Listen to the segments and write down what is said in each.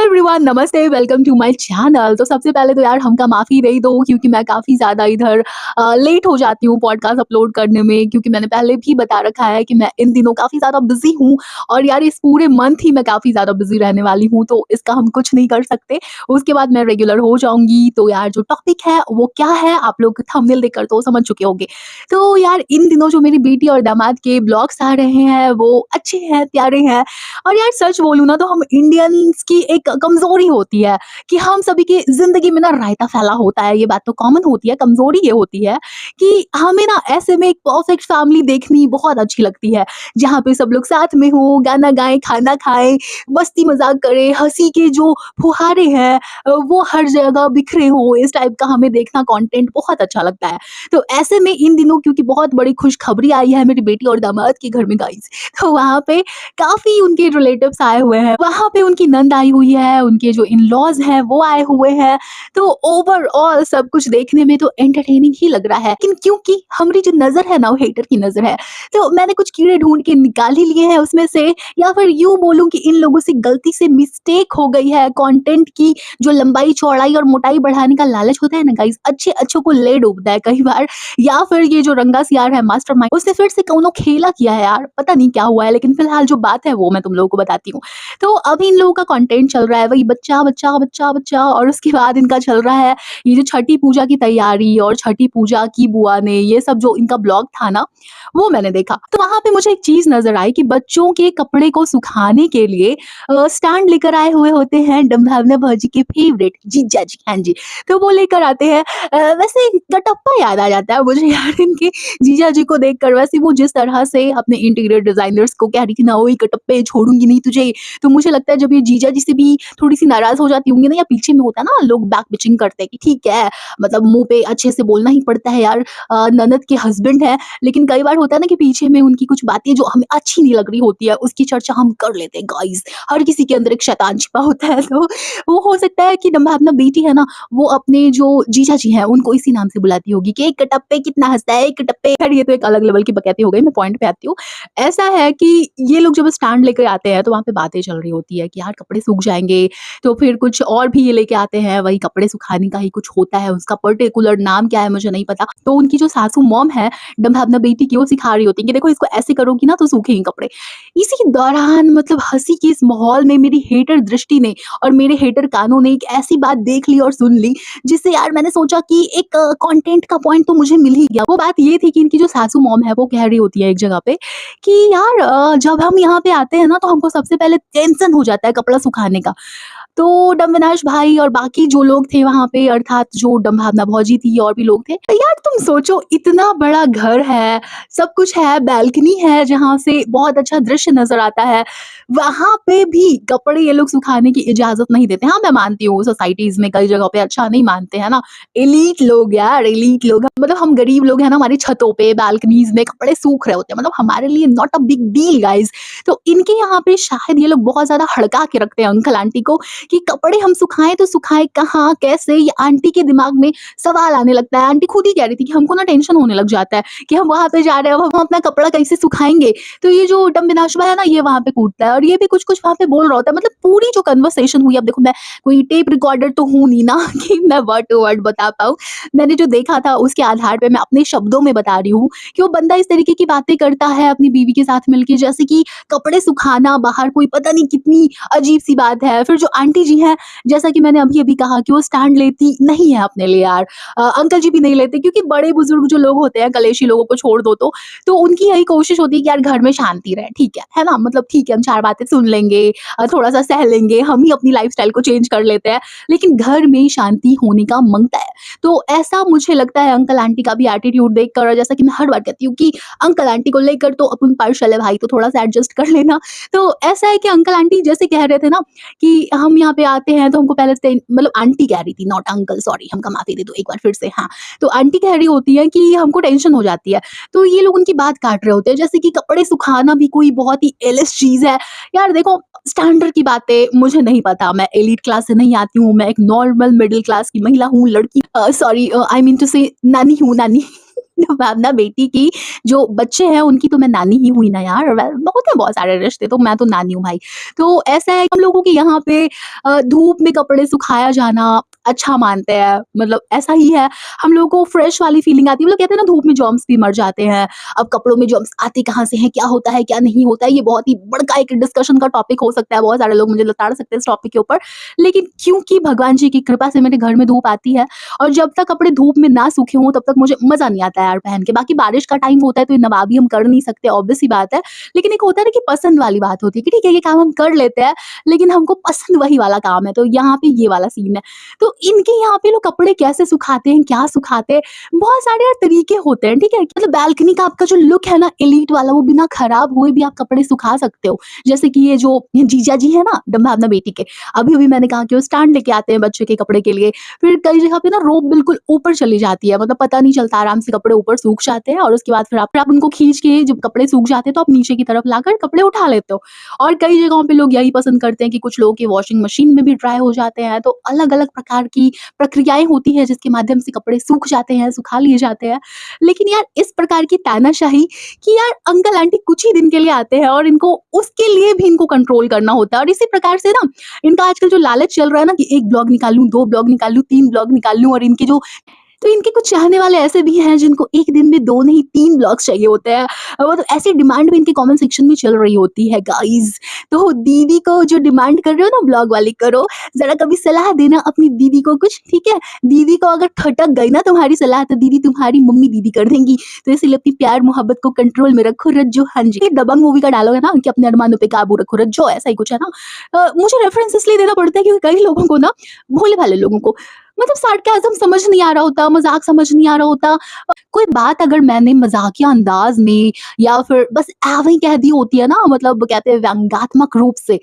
Everyone, नमस्ते, welcome to my channel. तो सबसे पहले तो यार हमका माफ़ी दे दो क्योंकि मैं काफ़ी ज़्यादा इधर लेट हो जाती हूँ पॉडकास्ट अपलोड करने में, क्योंकि मैंने पहले भी बता रखा है कि मैं इन दिनों काफ़ी ज़्यादा बिज़ी हूँ और यार इस पूरे मंथ ही मैं काफ़ी ज़्यादा बिज़ी रहने वाली हूँ, तो इसका हम कुछ नहीं कर सकते। उसके बाद मैं रेगुलर हो जाऊँगी। तो यार जो टॉपिक है वो क्या है, आप लोग थंबनेल देखकर तो समझ चुके होंगे। तो यार इन दिनों जो मेरी बेटी और दामाद के ब्लॉग्स आ रहे हैं वो अच्छे हैं, प्यारे हैं। और यार सच बोलूँ ना तो हम इंडियंस की एक कमज़ोरी होती है कि हम सभी की ज़िंदगी में ना रायता फैला होता है, ये बात तो कॉमन होती है। कमज़ोरी ये होती है कि हमें ना ऐसे में एक परफेक्ट फैमिली देखनी बहुत अच्छी लगती है, जहाँ पे सब लोग साथ में हों, गाना गाएँ, खाना खाएँ, मस्ती मज़ाक करें, हँसी के जो फुहारे हैं वो हर जगह बिखरे हों। इस टाइप का हमें देखना कंटेंट बहुत अच्छा लगता है। तो ऐसे में इन दिनों क्योंकि बहुत बड़ी खुशखबरी आई है मेरी बेटी और दामाद के घर में गाइस, तो वहाँ पे काफ़ी उनके रिलेटिव्स आए हुए हैं। वहाँ पे उनकी नंद आई हुई है, उनके जो इन-लॉज़ हैं वो आए हुए हैं। तो ओवरऑल सब कुछ देखने में तो एंटरटेनिंग ही लग रहा है। लेकिन क्योंकि हमारी जो नज़र है ना वो हेटर की नज़र है, तो मैंने कुछ कीड़े ढूँढ के निकाल ही लिए हैं उसमें से, या फिर यूँ बोलूँ कि इन लोगों से गलती से मिस्टेक हो गई है कंटेंट की जो लंबाई, चौड़ाई और मोटाई बढ़ाने का लालच होता है ना गाइस, अच्छे-अच्छों को ले डूबता है कई बार। या फिर ये जो रंगा सियार है मास्टरमाइंड, उसने फिर से कौनो खेला किया है यार, पता नहीं क्या हुआ है, लेकिन फिलहाल जो बात है वो मैं तुम लोगों को बताती हूँ। तो अभी इन लोगों का कंटेंट चल रहा है वही बच्चा, बच्चा, बच्चा, बच्चा, और उसके बाद इनका चल रहा है ये जो छठी पूजा की तैयारी और छठी पूजा की बुआ ने ये सब जो इनका ब्लॉग था ना, वो मैंने देखा। तो वहाँ पे मुझे एक चीज़ नज़र आई कि बच्चों के कपड़े को सुखाने के लिए स्टैंड लेकर आए हुए होते हैं डम्भावना भौजी के फेवरेट जीजा जी, हाँ जी। तो वो लेकर आते हैं। वैसे कटप्पा याद आ जाता है मुझे यार इनके जीजा जी को देखकर। वैसे वो जिस तरह से अपने इंटीरियर डिजाइनर्स को कह रही थी ना, ओए कटप्पे छोड़ूंगी नहीं तुझे, तो मुझे लगता है जब ये जीजा जी से भी थोड़ी सी नाराज हो जाती होंगी ना, या पीछे में होता है ना लोग बैक बिचिंग करते हैं कि ठीक है, मतलब मुंह पे अच्छे से बोलना ही पड़ता है यार, ननद के हस्बैंड है, लेकिन कई बार होता है ना कि पीछे में उनकी कुछ बातें जो हमें अच्छी नहीं लग रही होती है उसकी चर्चा हम कर लेते हैं गाइस। हर किसी के अंदर एक शैतान छिपा होता है, तो वो हो सकता है कि नम्बा अपना बेटी है ना, वो अपने जो जीजा जी हैं उनको इसी नाम से बुलाती होगी कि एक कटप्पे कितना हँसता है, एक कटप्पे। खैर ये तो एक अलग लेवल की बकैती हो गई, मैं पॉइंट पे आती हूँ। ऐसा है कि ये लोग जब स्टैंड लेकर आते हैं तो वहाँ पे बातें चल रही होती है कि यार कपड़े सूख जाएँगे, तो फिर कुछ और भी ये लेके आते हैं, वही कपड़े सुखाने का ही कुछ होता है, उसका पर्टिकुलर नाम क्या है मुझे नहीं पता। तो उनकी जो सासू मॉम है डम्भावना बेटी की, वो सिखा रही होती है कि देखो इसको ऐसे करोगी ना तो सूखेंगे कपड़े। इसी दौरान मतलब हँसी के इस माहौल में मेरी हेटर दृष्टि ने और मेरे हेटर कानों ने एक ऐसी बात देख ली और सुन ली, जिससे यार मैंने सोचा कि एक कंटेंट का पॉइंट तो मुझे मिल ही गया। वो बात ये थी कि इनकी जो सासू मॉम है वो कह रही होती है एक जगह पे कि यार जब हम यहाँ पे आते हैं ना तो हमको सबसे पहले टेंशन हो जाता है कपड़ा सुखाने का। तो डम्बनाश भाई और बाकी जो लोग थे वहाँ पे, अर्थात जो डम्भावना भौजी थी और भी लोग थे। तो यार तुम सोचो इतना बड़ा घर है, सब कुछ है, बालकनी है जहाँ से बहुत अच्छा दृश्य नज़र आता है। वहाँ पे भी कपड़े ये लोग सुखाने की इजाज़त नहीं देते। हाँ, मैं मानती हूँ सोसाइटीज़ में कई जगह पे अच्छा नहीं मानते हैं ना। एलीट लोग यार, एलीट लोग मतलब हम गरीब लोग हैं ना, हमारी छतों पे, बालकनीज़ में कपड़े सूख रहे होते हैं। मतलब हमारे लिए not a big deal guys. तो इनके यहाँ पे शायद ये लोग बहुत ज़्यादा हड़का के रखते हैं अंकल आंटी को कि कपड़े हम सुखाएँ तो सुखाएँ कहाँ, कैसे? ये आंटी के दिमाग में सवाल आने लगता है। आंटी खुद ही कह रही थी कि हमको ना टेंशन होने लग जाता है कि हम वहाँ पे जा रहे हैं, अब हम अपना कपड़ा कैसे सुखाएँगे? तो ये जो डम्बिनाशवा है ना, ये वहाँ पे कूदता है और ये भी कुछ-कुछ वहाँ पे बोल रहा होता है। मतलब पूरी जो कन्वर्सेशन हुई, अब देखो मैं कोई टेप रिकॉर्डर तो हूँ नहीं ना कि मैं वर्ड टू वर्ड बता पाऊँ। मैंने जो देखा था उसके आधार पे मैं अपने शब्दों में बता रही हूँ कि वो बंदा इस तरीके की बातें करता है अपनी बीवी के साथ मिलके, जैसे कि कपड़े सुखाना बाहर कोई पता नहीं कितनी अजीब-सी बात है। फिर जो आंटी जी हैं, जैसा कि मैंने अभी-अभी कहा कि वो स्टैंड लेती नहीं है अपने लिए यार। अंकल जी भी नहीं लेते क्योंकि बड़े-बुजुर्ग जो लोग होते हैं, कलेशी लोगों को छोड़ दो तो उनकी यही कोशिश होती है कि यार घर में शांति रहे, ठीक है ना? मतलब ठीक है, हम 4 बातें सुन लेंगे, थोड़ा-सा सह लेंगे, हम ही अपनी लाइफ़स्टाइल को चेंज कर लेते हैं, लेकिन घर में शांति होने का माँगता है। तो ऐसा मुझे लगता है अंकल आंटी का भी एटीट्यूड देखकर, और जैसा कि मैं हर बार कहती हूँ कि अंकल आंटी को लेकर तो अपन पार्शियल है भाई, तो थोड़ा-सा एडजस्ट कर लेना। तो ऐसा है कि अंकल आंटी जैसे कह रहे थे ना कि हम यहाँ पे आते हैं तो हमको पहले से, मतलब आंटी कह रही थी, नॉट अंकल, सॉरी, हमका माफ़ी दे दो एक बार फिर से, हाँ। तो आंटी कह रही होती है कि हमको टेंशन हो जाती है, तो ये लोग उनकी बात काट रहे होते हैं जैसे कि कपड़े सुखाना भी कोई बहुत ही एलिस चीज़ है। यार देखो, स्टैंडर्ड की बातें मुझे नहीं पता, मैं एलीट क्लास से नहीं आती हूँ, मैं एक नॉर्मल मिडल क्लास की महिला हूँ, लड़की, सॉरी, आई मीन टू से नानी हूँ, नानी। भावना बेटी की जो बच्चे हैं उनकी तो मैं नानी ही हुई ना यार। होते हैं बहुत सारे रिश्ते, तो मैं तो नानी हूँ भाई। तो ऐसा है हम लोगों के यहाँ पे धूप में कपड़े सुखाया जाना अच्छा मानते हैं, मतलब ऐसा ही है। हम लोगों को फ्रेश वाली फीलिंग आती है। वो लोग कहते हैं ना धूप में जर्म्स भी मर जाते हैं। अब कपड़ों में जर्म्स आते कहाँ से हैं, क्या होता है, क्या नहीं होता है, ये बहुत ही बड़का एक डिस्कशन का टॉपिक हो सकता है। बहुत सारे लोग मुझे लताड़ सकते हैं इस टॉपिक के ऊपर। लेकिन क्योंकि भगवान जी की कृपा से मेरे घर में धूप आती है और जब तक कपड़े धूप में ना सूखे हों तब तक मुझे मज़ा नहीं आता है यार पहन के। बाकी बारिश का टाइम होता है तो ये नवाबी हम कर नहीं सकते, ऑब्वियस सी बात है। लेकिन एक होता है ना कि पसंद वाली बात होती है कि ठीक है ये काम हम कर लेते हैं, लेकिन हमको पसंद वही वाला काम है। तो यहाँ पे ये वाला सीन है। तो इनके यहाँ पे लोग कपड़े कैसे सुखाते हैं, क्या सुखाते हैं, बहुत सारे यार तरीके होते हैं, ठीक है? मतलब बालकनी का आपका जो लुक है ना एलीट वाला, वो बिना खराब हुए भी आप कपड़े सुखा सकते हो। जैसे कि ये जो जीजा जी है ना भावना बेटी के, अभी-अभी मैंने कहा कि वो स्टैंड लेके आते हैं बच्चे के कपड़े के लिए। फिर कई जगह पे ना रोप बिल्कुल ऊपर चली जाती है, मतलब पता नहीं चलता, आराम से कपड़े ऊपर सूख जाते हैं और उसके बाद फिर आप उनको खींच के जब कपड़े सूख जाते हैं तो आप नीचे की तरफ लाकर कपड़े उठा लेते हो। और कई जगहों पे लोग यही पसंद करते हैं कि कुछ लोगों के वॉशिंग मशीन में भी ड्राई हो जाते हैं। तो अलग-अलग प्रकार की प्रक्रियाएँ होती हैं जिसके माध्यम से कपड़े सूख जाते हैं, सुखा लिए जाते हैं। लेकिन यार इस प्रकार की तानाशाही कि यार अंकल आंटी कुछ ही दिन के लिए आते हैं और इनको उसके लिए भी इनको कंट्रोल करना होता है। और इसी प्रकार से ना इनका आजकल जो लालच चल रहा है ना कि 1 ब्लॉग निकाल लूँ, 2 ब्लॉग निकाल लूँ, 3 ब्लॉग निकाल लूँ, और इनके जो तो इनके कुछ चाहने वाले ऐसे भी हैं जिनको एक दिन में 2 नहीं 3 ब्लॉग्स चाहिए होते हैं। वो तो ऐसी डिमांड भी इनके कमेंट सेक्शन में चल रही होती है गाइज़। तो दीदी को जो डिमांड कर रहे हो ना ब्लॉग वाली करो, ज़रा कभी सलाह देना अपनी दीदी को कुछ, ठीक है? दीदी को अगर खटक गई ना तुम्हारी सलाह तो दीदी तुम्हारी मम्मी दीदी कर देंगी। तो इसलिए अपनी प्यार मोहब्बत को कंट्रोल में रखो रज्जो। हाँ जी। ये दबंग मूवी का डायलॉग है ना कि अपने अरमानों पे काबू रखो रज्जो, ऐसा ही कुछ है ना। मुझे रेफरेंस इसलिए देना पड़ता है क्योंकि कई लोगों को ना, भोले-भाले लोगों को मतलब सार्केज़्म समझ नहीं आ रहा होता, मज़ाक समझ नहीं आ रहा होता। कोई बात अगर मैंने मज़ाकिया अंदाज़ में या फिर बस ऐवें ही कह दी होती है ना, मतलब कहते हैं व्यंग्यात्मक रूप से,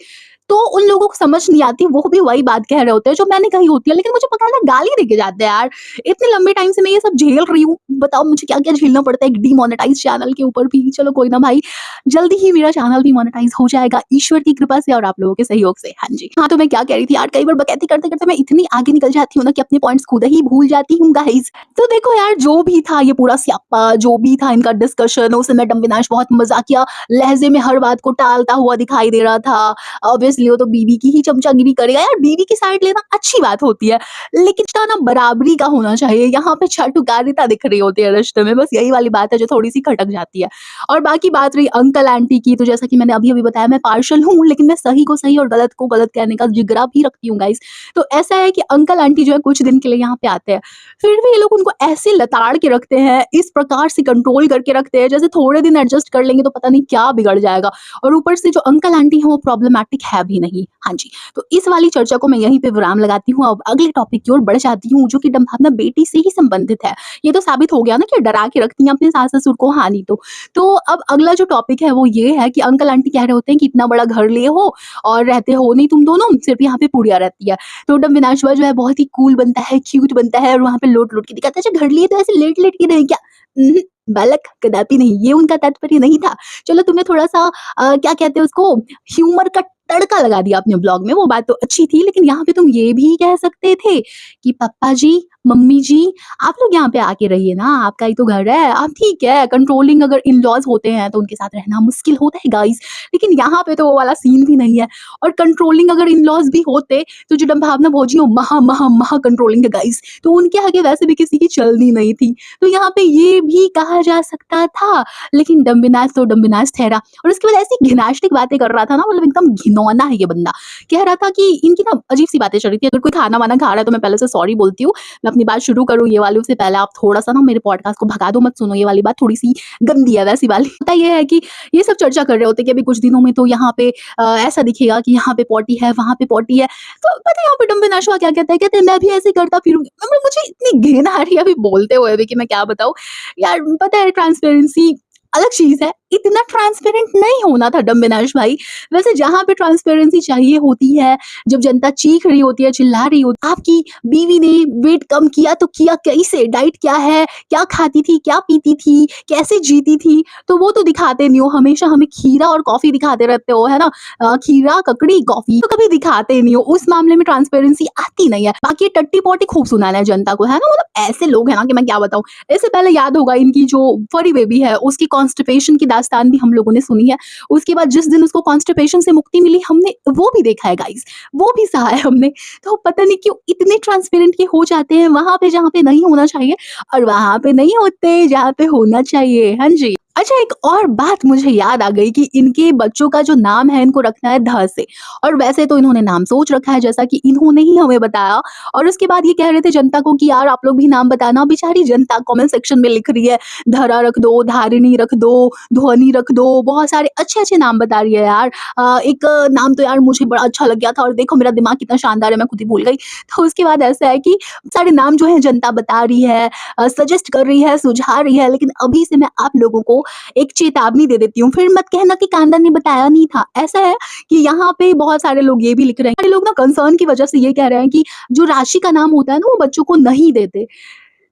तो उन लोगों को समझ नहीं आती, वो भी वही बात कह रहे होते हैं जो मैंने कही होती है। लेकिन मुझे पता है ना गाली देके जाते हैं यार। इतने लंबे टाइम से मैं ये सब झेल रही हूँ, बताओ मुझे क्या-क्या झेलना पड़ता है एक डिमोनेटाइज़ चैनल के ऊपर भी। चलो कोई ना भाई, जल्दी ही मेरा चैनल भी मोनेटाइज़ हो जाएगा ईश्वर की कृपा से और आप लोगों के सहयोग से। हाँ जी। हाँ, तो मैं क्या कह रही थी यार, कई बार बकैती करते-करते मैं इतनी आगे निकल जाती हूँ ना कि अपने पॉइंट्स खुद ही भूल जाती हूँ गाइज़। तो देखो यार, जो भी था ये पूरा स्याप्पा, जो भी था इनका डिस्कशन, उस समय डम्बिनाश बहुत मज़ाकिया लहज़े में हर बात को टालता हुआ दिखाई दे रहा था। ऑब्वियसली वो तो बीवी की ही चमचागिरी करेगा यार, बीवी की साइड लेना अच्छी बात होती है, लेकिन रिश्ता ना बराबरी का होना चाहिए। यहाँ पे चाटुकारिता दिख रही होती है रिश्ते में, बस यही वाली बात है जो थोड़ी-सी खटक जाती है। और बाकी बात रही अंकल आंटी की, तो जैसा कि मैंने अभी-अभी बताया मैं पार्शियल हूँ, लेकिन मैं सही को सही और गलत को गलत कहने का जिगरा भी रखती हूँ गाइज़। तो ऐसा है कि अंकल आंटी जो है कुछ दिन के लिए यहाँ पे आते हैं, फिर भी ये लोग उनको ऐसे लताड़ के रखते हैं, इस प्रकार से कंट्रोल करके रखते हैं, जैसे थोड़े दिन एडजस्ट कर लेंगे तो पता नहीं क्या बिगड़ जाएगा। और ऊपर से जो अंकल आंटी हैं वो प्रॉब्लमैटिक है भी नहीं। हाँ जी, तो इस वाली चर्चा को मैं यहीं पे विराम लगाती हूँ। अब अगले टॉपिक की ओर बढ़ जाती हूँ जो कि भावना बेटी से ही संबंधित है। ये तो साबित हो गया ना कि डरा के रखती हैं अपने सास-ससुर को, हाँ नहीं तो। तो अब अगला जो टॉपिक है वो ये है कि अंकल आंटी कह रहे होते हैं कि इतना बड़ा घर लिए हो और रहते हो नहीं तुम दोनों, सिर्फ यहाँ पे पुड़िया रहती है। तो विनाशवा जो है बहुत ही कूल बनता है, क्यूट बनता है और वहाँ पे लोट-लोट के दिखाता है, अच्छा घर लिए तो ऐसे लेट-लेट के रहे क्या? उहुँ, बालक कदापि नहीं, ये उनका तात्पर्य नहीं था। चलो तुमने थोड़ा-सा क्या कहते हैं उसको, ह्यूमर का तड़का लगा दिया अपने ब्लॉग में, वो बात तो अच्छी थी, लेकिन यहाँ पे तुम ये भी कह सकते थे कि पापा जी, मम्मी जी, आप लोग यहाँ पे आके रहिए ना, आपका ही तो घर है। अब ठीक है, कंट्रोलिंग अगर इन-लॉज़ होते हैं तो उनके साथ रहना मुश्किल होता है गाइज़, लेकिन यहाँ पे तो वो वाला सीन भी नहीं है। और कंट्रोलिंग अगर इन-लॉज़ भी होते तो जो भावना भौजी हो महा कंट्रोलिंग है गाइज़, तो उनके आगे वैसे भी किसी की चलनी नहीं थी। तो यहाँ पे ये भी कहा जा सकता था, लेकिन डम्बिनास तो डम्बिनास ठहरा और उसके बाद ऐसी घिनाश्तिक बातें कर रहा था ना, मतलब एकदम घिनौना है ये बंदा। कह रहा था कि इनकी ना अजीब-सी बातें चल रही थी, अगर कोई खाना-वाना खा रहा है तो मैं पहले से सॉरी बोलती हूँ। मैं अपनी बात शुरू करूँ ये वाली, उससे पहले आप थोड़ा-सा ना मेरे पॉडकास्ट को भगा दो, मत सुनो, ये वाली बात थोड़ी-सी गंदी है वैसी वाली। होता ये है कि ये सब चर्चा कर रहे होते हैं कि अभी कुछ दिनों में तो यहाँ पे ऐसा दिखेगा कि यहाँ पे पॉटी है, वहाँ पे पॉटी है। तो पता है यहाँ पे डम्बिनाशवा क्या कहता है, कहते हैं मैं भी ऐसे ही करता फिरूँगी। मतलब मुझे इतनी घिन आ रही है अभी बोलते हुए भी कि मैं क्या बताऊँ। यार पता है ट्रांसपेरेंसी अलग चीज़ है। इतना ट्रांसपेरेंट नहीं होना था डम्बेनाश भाई। वैसे जहाँ पे ट्रांसपेरेंसी चाहिए होती है, जब जनता चीख रही होती है, चिल्ला रही होती है, आपकी बीवी ने वेट कम किया तो किया कैसे? डाइट क्या है? क्या खाती थी? क्या पीती थी? कैसे जीती थी? तो वो तो दिखाते नहीं हो, हमेशा हमें खीरा और कॉफ़ी दिखाते रहते हो, है ना? खीरा, ककड़ी, कॉफ़ी तो कभी दिखाते नहीं हो। उस मामले में ट्रांसपेरेंसी आती नहीं है। बाकी टट्टी-पोटी खूब सुनाना है जनता को, है ना? मतलब ऐसे लोग हैं ना कि मैं क्या बताऊँ। इससे पहले याद होगा इनकी जो फरी बेबी है, उसकी कॉन्स्टिपेशन की दास्तान भी हम लोगों ने सुनी है। उसके बाद जिस दिन उसको कॉन्स्टिपेशन से मुक्ति मिली, हमने वो भी देखा है गाइज़, वो भी सहा है हमने। तो पता नहीं क्यों इतने ट्रांसपेरेंट ये हो जाते हैं वहाँ पे जहाँ पे नहीं होना चाहिए और वहाँ पे नहीं होते जहाँ पे होना चाहिए। हाँ जी। अच्छा, एक और बात मुझे याद आ गई कि इनके बच्चों का जो नाम है इनको रखना है ध से, और वैसे तो इन्होंने नाम सोच रखा है जैसा कि इन्होंने ही हमें बताया। और उसके बाद ये कह रहे थे जनता को कि यार आप लोग भी नाम बताना। बेचारी जनता कमेंट सेक्शन में लिख रही है धरा रख दो, धारिणी रख दो, ध्वनि रख दो, बहुत सारे अच्छे-अच्छे नाम बता रही है यार। एक नाम तो यार मुझे बड़ा अच्छा लग गया था और देखो मेरा दिमाग कितना शानदार है, मैं खुद ही भूल गई। तो उसके बाद ऐसा है कि सारे नाम जो है जनता बता रही है, सजेस्ट कर रही है, सुझा रही है, लेकिन अभी से मैं आप लोगों को एक चेतावनी दे देती हूँ, फिर मत कहना कि कांदा ने बताया नहीं था। ऐसा है कि यहाँ पे बहुत सारे लोग ये भी लिख रहे हैं, सारे लोग ना कंसर्न की वजह से ये कह रहे हैं कि जो राशि का नाम होता है ना वो बच्चों को नहीं देते।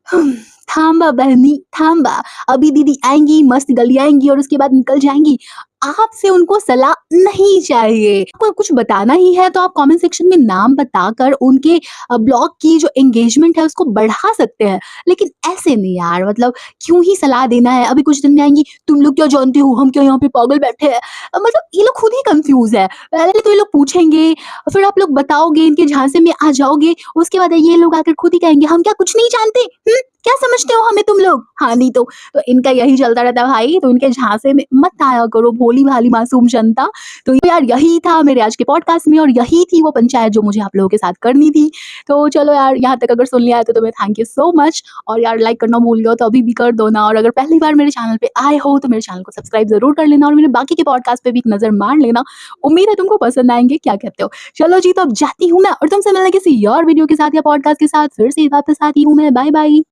हम्म, थांबा बहनी थांबा, अभी दीदी आएंगी, मस्त गली आएंगी और उसके बाद निकल जाएंगी। आपसे उनको सलाह नहीं चाहिए। आपको कुछ बताना ही है तो आप कमेंट सेक्शन में नाम बताकर उनके ब्लॉग की जो एंगेजमेंट है उसको बढ़ा सकते हैं, लेकिन ऐसे नहीं यार। मतलब क्यों ही सलाह देना है? अभी कुछ दिन में आएंगी, तुम लोग क्या जानते हो, हम क्या यहाँ पे पागल बैठे हैं। मतलब ये लोग खुद ही कंफ्यूज है। पहले तो ये लोग पूछेंगे, फिर आप लोग बताओगे, इनके झांसे में आ जाओगे, उसके बाद ये लोग आकर खुद ही कहेंगे हम क्या कुछ नहीं जानते। क्या समझते हो हमें तुम लोग? हाँ नहीं तो इनका यही चलता रहता है भाई। तो इनके झांसे में मत आया करो भोली-भाली मासूम जनता। तो यार यही था मेरे आज के पॉडकास्ट में और यही थी वो पंचायत जो मुझे आप लोगों के साथ करनी थी। तो चलो यार, यहाँ तक अगर सुन लिया है तो तुम्हें थैंक यू सो मच। और यार लाइक करना भूल गए हो तो अभी भी कर दो ना, और अगर पहली बार मेरे चैनल पे आए हो तो मेरे चैनल को सब्सक्राइब ज़रूर कर लेना और मेरे बाकी के पॉडकास्ट पे भी एक नज़र मार लेना। उम्मीद है तुमको पसंद आएँगे, क्या कहते हो? चलो जी, तो अब जाती हूँ मैं और तुमसे मिलना किसी और वीडियो के साथ या पॉडकास्ट के साथ फिर से वापस आती हूँ मैं। Bye bye.